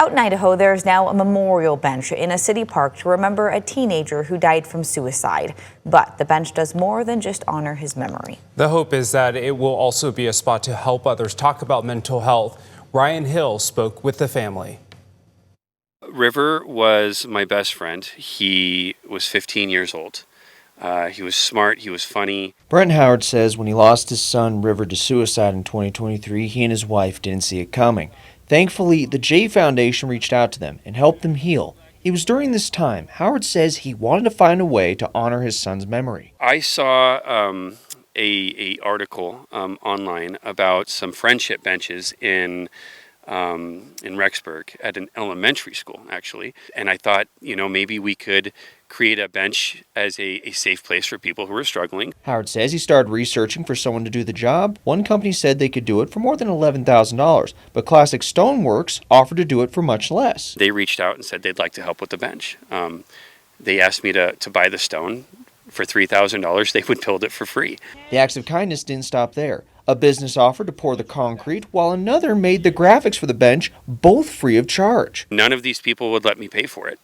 Out in Idaho, there's now a memorial bench in a city park to remember a teenager who died from suicide. But the bench does more than just honor his memory. The hope is that it will also be a spot to help others talk about mental health. Ryan Hill spoke with the family. River was my best friend. He was 15 years old. He was smart, he was funny. Brent Howard says when he lost his son River to suicide in 2023, he and his wife didn't see it coming. Thankfully, the J Foundation reached out to them and helped them heal. It was during this time Howard says he wanted to find a way to honor his son's memory. I saw a article online about some friendship benches in Rexburg at an elementary school, actually. And I thought, maybe we could create a bench as a safe place for people who are struggling. Howard says he started researching for someone to do the job. One company said they could do it for more than $11,000, but Classic Stoneworks offered to do it for much less. They reached out and said they'd like to help with the bench. They asked me to buy the stone. For $3,000, they would build it for free. The acts of kindness didn't stop there. A business offered to pour the concrete, while another made the graphics for the bench, both free of charge. None of these people would let me pay for it.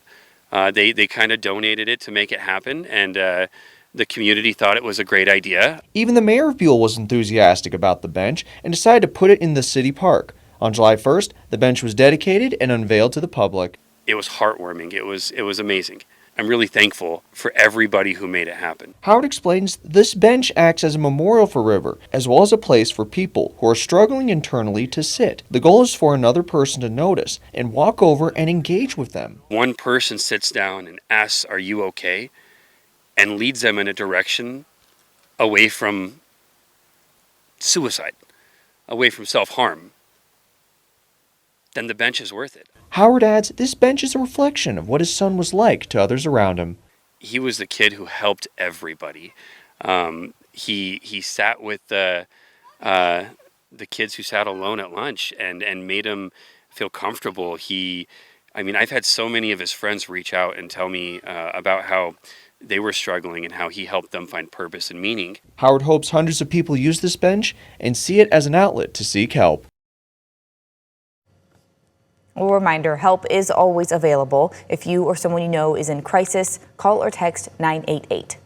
They kind of donated it to make it happen, and the community thought it was a great idea. Even the mayor of Buell was enthusiastic about the bench and decided to put it in the city park. On July 1st, the bench was dedicated and unveiled to the public. It was heartwarming. It was amazing. I'm really thankful for everybody who made it happen. Howard explains this bench acts as a memorial for River, as well as a place for people who are struggling internally to sit. The goal is for another person to notice and walk over and engage with them. One person sits down and asks, "Are you okay?" and leads them in a direction away from suicide, away from self-harm. Then the bench is worth it. Howard adds this bench is a reflection of what his son was like to others around him. He was the kid who helped everybody. He sat with the kids who sat alone at lunch and made them feel comfortable. I've had so many of his friends reach out and tell me about how they were struggling and how he helped them find purpose and meaning. Howard hopes hundreds of people use this bench and see it as an outlet to seek help. A reminder, help is always available. If you or someone you know is in crisis, call or text 988.